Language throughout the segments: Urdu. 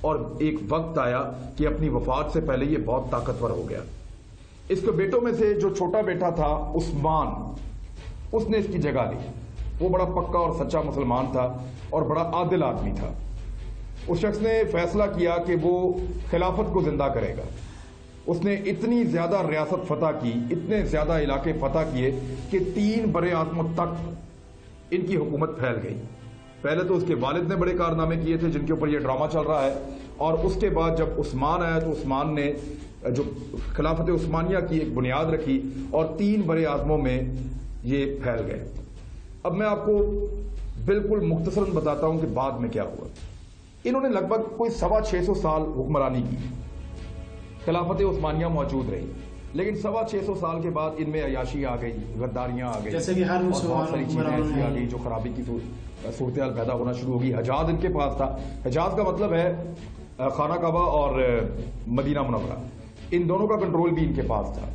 اور ایک وقت آیا کہ اپنی وفات سے پہلے یہ بہت طاقتور ہو گیا. اس کے بیٹوں میں سے جو چھوٹا بیٹا تھا عثمان، اس نے اس کی جگہ لی. وہ بڑا پکا اور سچا مسلمان تھا اور بڑا عادل آدمی تھا. اس شخص نے فیصلہ کیا کہ وہ خلافت کو زندہ کرے گا. اس نے اتنی زیادہ ریاست فتح کی، اتنے زیادہ علاقے فتح کیے کہ 3 برے اعظموں تک ان کی حکومت پھیل گئی. پہلے تو اس کے والد نے بڑے کارنامے کیے تھے جن کے اوپر یہ ڈرامہ چل رہا ہے، اور اس کے بعد جب عثمان آیا تو عثمان نے جو خلافت عثمانیہ کی ایک بنیاد رکھی اور 3 برے اعظموں میں یہ پھیل گئے. اب میں آپ کو بالکل مختصراً بتاتا ہوں کہ بعد میں کیا ہوا. انہوں نے لگ بھگ کوئی 650 سال حکمرانی کی. خلافت عثمانیہ موجود رہی، لیکن 650 سال کے بعد ان میں عیاشی آ گئی، غداریاں آ گئی، جیسے کہ ہر بہت ساری چیزیں ایسی آ گئی جو خرابی کی صورتحال پیدا ہونا شروع ہوگی. حجاز ان کے پاس تھا. حجاز کا مطلب ہے خانہ کعبہ اور مدینہ منورہ، ان دونوں کا کنٹرول بھی ان کے پاس تھا.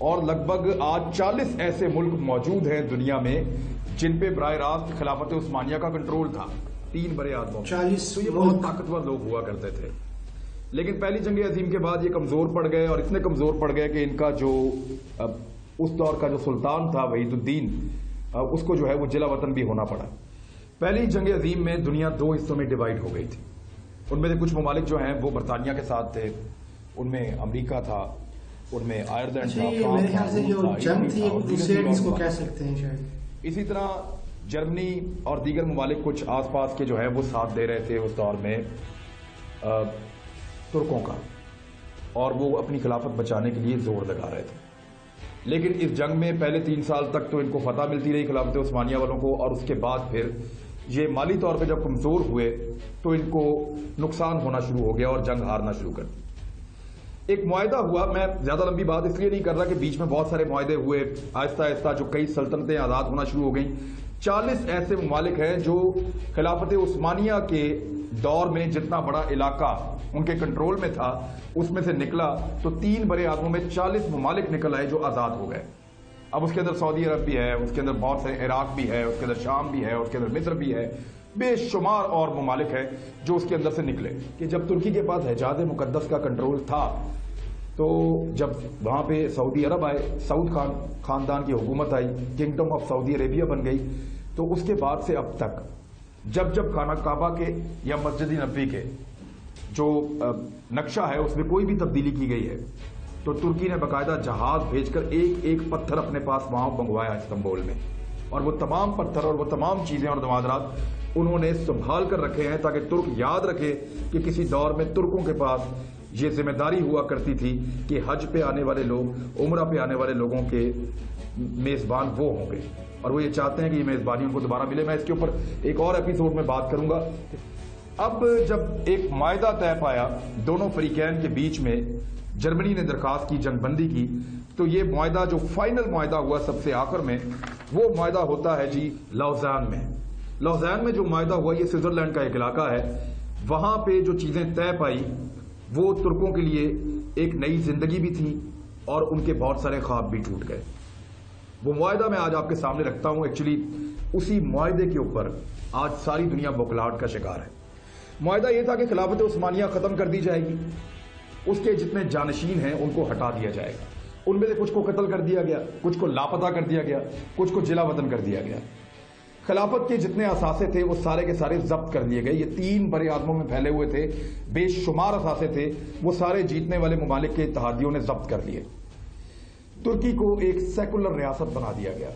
اور لگ بھگ آج 40 ایسے ملک موجود ہیں دنیا میں جن پہ براہ راست خلافت عثمانیہ کا کنٹرول تھا. 3 برے اعظموں، 40 تو یہ بہت طاقتور لوگ ہوا کرتے تھے. لیکن پہلی جنگ عظیم کے بعد یہ کمزور پڑ گئے، اور اتنے کمزور پڑ گئے کہ ان کا جو اس دور کا جو سلطان تھا وحید الدین، اس کو جو ہے وہ جلا وطن بھی ہونا پڑا. پہلی جنگ عظیم میں دنیا 2 حصوں میں ڈیوائیڈ ہو گئی تھی. ان میں سے کچھ ممالک جو ہیں وہ برطانیہ کے ساتھ تھے، ان میں امریکہ تھا، ان میں آئرلینڈ تھا. میرے خیال سے جو جنگ تھی اس کو کہہ سکتے ہیں شاید. اسی طرح جرمنی اور دیگر ممالک کچھ آس پاس کے جو ہے وہ ساتھ دے رہے تھے اس دور میں ترکوں کا، اور وہ اپنی خلافت بچانے کے لیے زور لگا رہے تھے. لیکن اس جنگ میں پہلے 3 سال تک تو ان کو فتح ملتی رہی خلافت عثمانیہ والوں کو، اور اس کے بعد پھر یہ مالی طور پہ جب کمزور ہوئے تو ان کو نقصان ہونا شروع ہو گیا اور جنگ ہارنا شروع کر دی. ایک معاہدہ ہوا. میں زیادہ لمبی بات اس لیے نہیں کر رہا کہ بیچ میں بہت سارے معاہدے ہوئے، آہستہ آہستہ جو کئی سلطنتیں آزاد ہونا شروع ہو گئیں. 40 ایسے ممالک ہیں جو خلافت عثمانیہ کے دور میں جتنا بڑا علاقہ ان کے کنٹرول میں تھا اس میں سے نکلا تو 3 برے اعظموں میں 40 ممالک نکل آئے جو آزاد ہو گئے. اب اس کے اندر سعودی عرب بھی ہے، اس کے اندر بہت سے عراق بھی ہے، اس کے اندر شام بھی ہے، اس کے اندر مصر بھی ہے، بے شمار اور ممالک ہیں جو اس کے اندر سے نکلے. کہ جب ترکی کے پاس حجاز مقدس کا کنٹرول تھا تو جب وہاں پہ سعودی عرب آئے، سعود خاندان کی حکومت آئی، کنگڈم آف سعودی عربیہ بن گئی، تو اس کے بعد سے اب تک جب خانہ کعبہ کے یا مسجد نبوی کے جو نقشہ ہے اس میں کوئی بھی تبدیلی کی گئی ہے تو ترکی نے باقاعدہ جہاز بھیج کر ایک ایک پتھر اپنے پاس وہاں منگوایا استنبول میں، اور وہ تمام پتھر اور وہ تمام چیزیں اور نوادرات انہوں نے سنبھال کر رکھے ہیں تاکہ ترک یاد رکھے کہ کسی دور میں ترکوں کے پاس یہ ذمہ داری ہوا کرتی تھی کہ حج پہ آنے والے لوگ، عمرہ پہ آنے والے لوگوں کے میزبان وہ ہوں گے، اور وہ یہ چاہتے ہیں کہ یہ میزبانی ان کو دوبارہ ملے. میں اس کے اوپر ایک اور ایپیسوڈ میں بات کروں گا. اب جب ایک معاہدہ طے پایا دونوں فریقین کے بیچ میں، جرمنی نے درخواست کی جنگ بندی کی، تو یہ معاہدہ جو فائنل معاہدہ ہوا سب سے آخر میں، وہ معاہدہ ہوتا ہے جی لوزان میں. لوزان میں جو معاہدہ ہوا یہ سوئٹزرلینڈ کا ایک علاقہ ہے. وہاں پہ جو چیزیں طے پائی وہ ترکوں کے لیے ایک نئی زندگی بھی تھی اور ان کے بہت سارے خواب بھی ٹوٹ گئے. وہ معاہدہ میں آج آپ کے سامنے رکھتا ہوں. ایکچولی اسی معاہدے کے اوپر آج ساری دنیا بوکھلاہٹ کا شکار ہے. معاہدہ یہ تھا کہ خلافت عثمانیہ ختم کر دی جائے گی، اس کے جتنے جانشین ہیں ان کو ہٹا دیا جائے گا. ان میں سے کچھ کو قتل کر دیا گیا، کچھ کو لاپتہ کر دیا گیا، کچھ کو جلا وطن کر دیا گیا. خلافت کے جتنے اثاثے تھے وہ سارے کے سارے ضبط کر لیے گئے. یہ 3 برے اعظموں میں پھیلے ہوئے تھے، بے شمار اثاثے تھے، وہ سارے جیتنے والے ممالک کے اتحادیوں نے ضبط کر لیے. ترکی کو ایک سیکولر ریاست بنا دیا گیا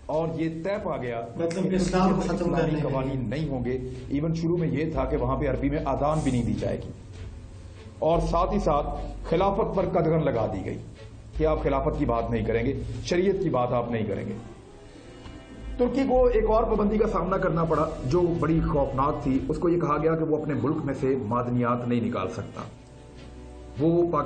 اور یہ طے پا گیا مطلب اسلام کو ختم کرنے کے قوانین نہیں ہوں گے. ایون شروع میں یہ تھا کہ وہاں پہ عربی میں اذان بھی نہیں دی جائے گی، اور ساتھ ہی ساتھ خلافت پر قدغن لگا دی گئی کہ آپ خلافت کی بات نہیں کریں گے، شریعت کی بات آپ نہیں کریں گے. ترکی کو ایک اور پابندی کا سامنا کرنا پڑا جو بڑی خوفناک تھی. اس کو یہ کہا گیا کہ وہ اپنے ملک میں سے معدنیات نہیں نکال سکتا. وہ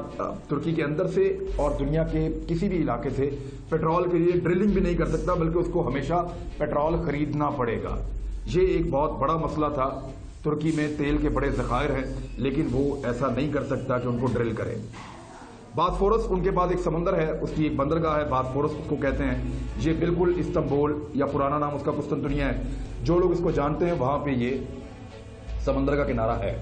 ترکی کے اندر سے اور دنیا کے کسی بھی علاقے سے پیٹرول کے لیے ڈرلنگ بھی نہیں کر سکتا، بلکہ اس کو ہمیشہ پیٹرول خریدنا پڑے گا. یہ ایک بہت بڑا مسئلہ تھا. ترکی میں تیل کے بڑے ذخائر ہیں لیکن وہ ایسا نہیں کر سکتا کہ ان کو ڈرل کرے. باسفورس ان کے پاس ایک سمندر ہے، اس کی ایک بندرگاہ ہے، باسفورس اس کو کہتے ہیں. یہ بالکل استنبول یا پرانا نام اس کا قسطنطنیہ ہے. جو لوگ اس کو جانتے ہیں وہاں پہ یہ سمندر کا کنارہ ہے.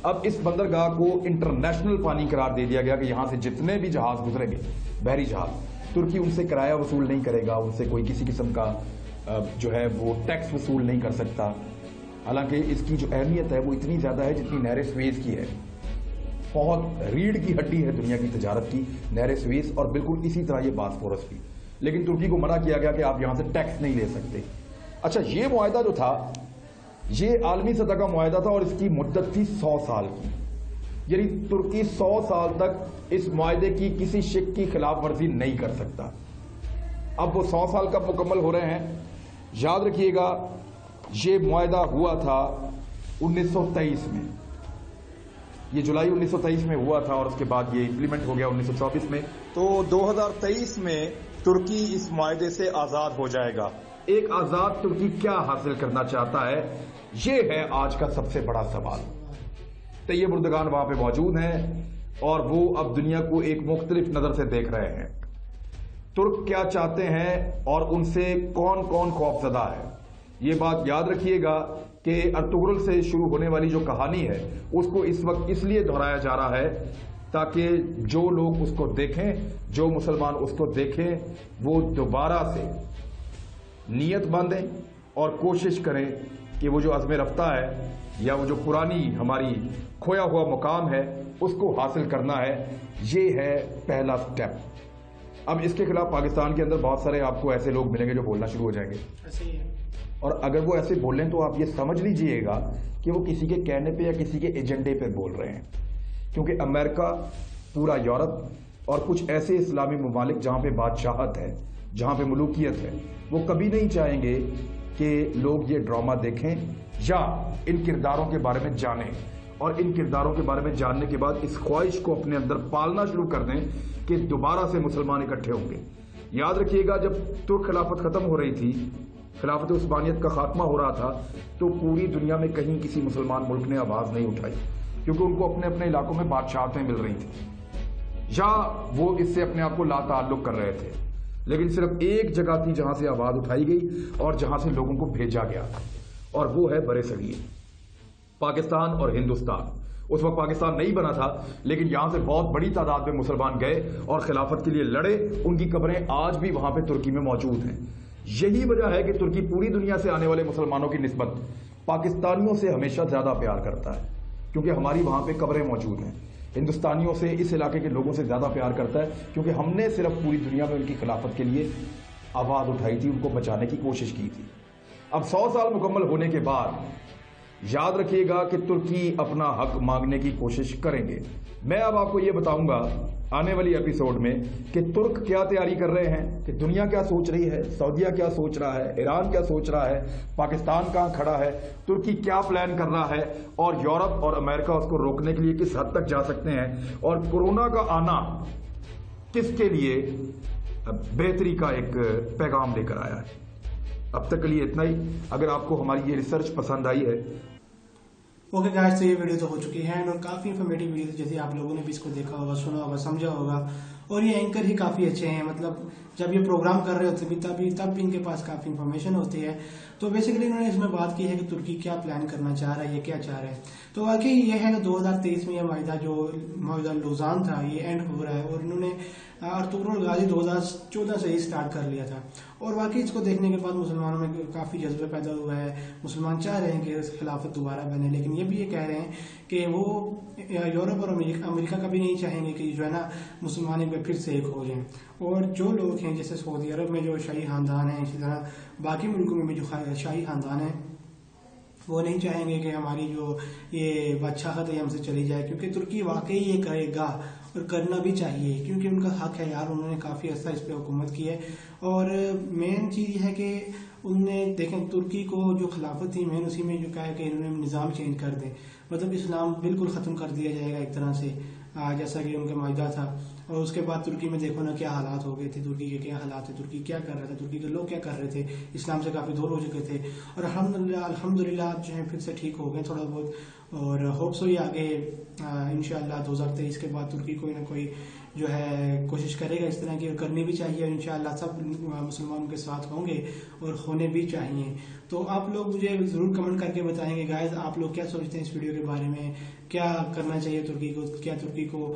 اب اس بندرگاہ کو انٹرنیشنل پانی قرار دے دیا گیا کہ یہاں سے جتنے بھی جہاز گزریں گے بحری جہاز، ترکی ان سے کرایہ وصول نہیں کرے گا، ان سے کوئی کسی قسم کا جو ہے وہ ٹیکس وصول نہیں کر سکتا. حالانکہ اس کی جو اہمیت ہے وہ اتنی زیادہ ہے جتنی نہر سویز کی ہے. بہت ریڑھ کی ہڈی ہے دنیا کی تجارت کی نہر سویز، اور بالکل اسی طرح یہ باسفورس بھی. لیکن ترکی کو منع کیا گیا کہ آپ یہاں سے ٹیکس نہیں لے سکتے. اچھا، یہ معاہدہ جو تھا یہ عالمی سطح کا معاہدہ تھا اور اس کی مدت تھی 100 سال کی. یعنی ترکی 100 سال تک اس معاہدے کی کسی شق کی خلاف ورزی نہیں کر سکتا. اب وہ 100 سال کب مکمل ہو رہے ہیں؟ یاد رکھیے گا یہ معاہدہ ہوا تھا 1923 میں، یہ جولائی 1923 میں ہوا تھا اور اس کے بعد یہ امپلیمنٹ ہو گیا 1924 میں. تو 2023 میں ترکی اس معاہدے سے آزاد ہو جائے گا. ایک آزاد ترکی کیا حاصل کرنا چاہتا ہے، یہ ہے آج کا سب سے بڑا سوال. طیب اردگان وہاں پہ موجود ہیں اور وہ اب دنیا کو ایک مختلف نظر سے دیکھ رہے ہیں. ترک کیا چاہتے ہیں اور ان سے کون کون خوفزدہ ہے. یہ بات یاد رکھیے گا کہ ارطغرل سے شروع ہونے والی جو کہانی ہے اس کو اس وقت اس لیے دہرایا جا رہا ہے تاکہ جو لوگ اس کو دیکھیں، جو مسلمان اس کو دیکھیں، وہ دوبارہ سے نیت باندھیں اور کوشش کریں کہ وہ جو عزم رفتہ ہے یا وہ جو پرانی ہماری کھویا ہوا مقام ہے اس کو حاصل کرنا ہے. یہ ہے پہلا سٹیپ. اب اس کے خلاف پاکستان کے اندر بہت سارے آپ کو ایسے لوگ ملیں گے جو بولنا شروع ہو جائیں گے، اور اگر وہ ایسے بولیں تو آپ یہ سمجھ لیجئے گا کہ وہ کسی کے کہنے پہ یا کسی کے ایجنڈے پہ بول رہے ہیں. کیونکہ امریکہ، پورا یورپ اور کچھ ایسے اسلامی ممالک جہاں پہ بادشاہت ہے، جہاں پہ ملوکیت ہے، وہ کبھی نہیں چاہیں گے کہ لوگ یہ ڈرامہ دیکھیں یا ان کرداروں کے بارے میں جانیں، اور ان کرداروں کے بارے میں جاننے کے بعد اس خواہش کو اپنے اندر پالنا شروع کر دیں کہ دوبارہ سے مسلمان اکٹھے ہوں گے. یاد رکھیے گا جب ترک خلافت ختم ہو رہی تھی، خلافت عثمانیت کا خاتمہ ہو رہا تھا، تو پوری دنیا میں کہیں کسی مسلمان ملک نے آواز نہیں اٹھائی، کیونکہ ان کو اپنے اپنے علاقوں میں بادشاہتیں مل رہی تھیں یا وہ اس سے اپنے آپ کو لا تعلق کر رہے تھے. لیکن صرف ایک جگہ تھی جہاں سے آواز اٹھائی گئی اور جہاں سے لوگوں کو بھیجا گیا، اور وہ ہے برصغیر، پاکستان اور ہندوستان. اس وقت پاکستان نہیں بنا تھا لیکن یہاں سے بہت بڑی تعداد میں مسلمان گئے اور خلافت کے لیے لڑے. ان کی قبریں آج بھی وہاں پہ ترکی میں موجود ہیں. یہی وجہ ہے کہ ترکی پوری دنیا سے آنے والے مسلمانوں کی نسبت پاکستانیوں سے ہمیشہ زیادہ پیار کرتا ہے، کیونکہ ہماری وہاں پہ قبریں موجود ہیں. ہندوستانیوں سے، اس علاقے کے لوگوں سے زیادہ پیار کرتا ہے کیونکہ ہم نے صرف پوری دنیا میں ان کی خلافت کے لیے آواز اٹھائی تھی، ان کو بچانے کی کوشش کی تھی. اب 100 سال مکمل ہونے کے بعد یاد رکھیے گا کہ ترکی اپنا حق مانگنے کی کوشش کریں گے. میں اب آپ کو یہ بتاؤں گا آنے والی ایپیسوڈ میں کہ ترک کیا تیاری کر رہے ہیں، کہ دنیا کیا سوچ رہی ہے، سعودیہ کیا سوچ رہا ہے، ایران کیا سوچ رہا ہے، پاکستان کہاں کھڑا ہے، ترکی کیا پلان کر رہا ہے، اور یورپ اور امریکہ اس کو روکنے کے لیے کس حد تک جا سکتے ہیں، اور کورونا کا آنا کس کے لیے بہتری کا ایک پیغام لے کر آیا ہے. اب تک کے لیے اتنا ہی. اگر آپ کو ہماری یہ ریسرچ پسند آئی ہے، اوکے گائز، تو یہ ویڈیو تو ہو چکی ہے اور کافی انفارمیٹیو ویڈیو، جیسے آپ لوگوں نے بھی اس کو دیکھا ہوگا، سنا ہوگا، سمجھا ہوگا. اور یہ اینکر ہی کافی اچھے ہیں، مطلب جب یہ پروگرام کر رہے ہوتے ہیں تب بھی ان کے پاس کافی انفارمیشن ہوتی ہے. تو بیسیکلی انہوں نے اس میں بات کی ہے کہ ترکی کیا پلان کرنا چاہ رہا ہے، یہ کیا چاہ رہے ہیں. تو واقعی یہ ہے کہ 2023 میں یہ معاہدہ لوزان تھا، یہ اینڈ ہو رہا ہے، اور انہوں نے ارطغرل غازی 2014 سے ہی سٹارٹ کر لیا تھا. اور واقعی اس کو دیکھنے کے بعد مسلمانوں میں کافی جذبہ پیدا ہوا ہے. مسلمان چاہ رہے ہیں کہ خلافت دوبارہ بنے، لیکن یہ بھی یہ کہہ رہے ہیں کہ وہ یورپ اور امریکہ کا بھی نہیں چاہیں گے کہ جو ہے نا مسلمان ایک بار پھر سے ایک ہو جائیں. اور جو لوگ ہیں جیسے سعودی عرب میں جو شاہی خاندان ہیں، اسی طرح باقی ملکوں میں بھی جو شاہی خاندان ہیں، وہ نہیں چاہیں گے کہ ہماری جو یہ بادشاہت ہے ہم سے چلی جائے، کیونکہ ترکی واقعی یہ کرے گا اور کرنا بھی چاہیے، کیونکہ ان کا حق ہے یار. انہوں نے کافی عرصہ اس پہ حکومت کی ہے. اور مین چیز یہ ہے کہ انہوں نے دیکھیں ترکی کو جو خلافت تھی مین اسی میں جو کہا ہے کہ انہوں نے نظام چینج کر دیں، مطلب اسلام بالکل ختم کر دیا جائے گا ایک طرح سے، جیسا کہ ان کا معاہدہ تھا. اور اس کے بعد ترکی میں دیکھو نا کیا حالات ہو گئے تھے، ترکی کے کیا حالات تھے، ترکی کیا کر رہا تھا، ترکی کے لوگ کیا کر رہے تھے، اسلام سے کافی دور ہو چکے تھے. اور الحمدللہ جو ہے پھر سے ٹھیک ہو گئے تھوڑا بہت. اور ہوپ سو یہ آگے انشاءاللہ 2023 کے بعد ترکی کوئی نہ کوئی جو ہے کوشش کرے گا اس طرح کی، اور کرنی بھی چاہیے، اور انشاءاللہ سب مسلمانوں کے ساتھ ہوں گے اور ہونے بھی چاہیے. تو آپ لوگ مجھے ضرور کمنٹ کر کے بتائیں گے گائز آپ لوگ کیا سوچتے ہیں اس ویڈیو کے بارے میں، کیا کرنا چاہیے ترکی کو، کیا ترکی کو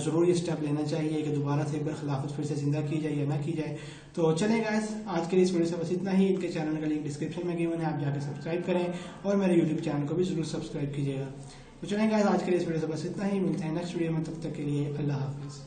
ضرور یہ اسٹیپ لینا چاہیے کہ دوبارہ سے ایک بار خلافت پھر سے زندہ کی جائے یا نہ کی جائے. تو چلیں گائز آج کے لیے اس ویڈیو سے بس اتنا ہی. ان کے چینل کا لنک ڈسکرپشن میں گیا ہے، آپ جا کے سبسکرائب کریں اور میرے یوٹیوب چینل کو بھی ضرور سبسکرائب کیجیے گا. تو چلیں گائز آج کے لیے اس ویڈیو سے بس اتنا ہی. ملتے ہیں نیکسٹ ویڈیو میں، تب تک کے لیے اللہ حافظ.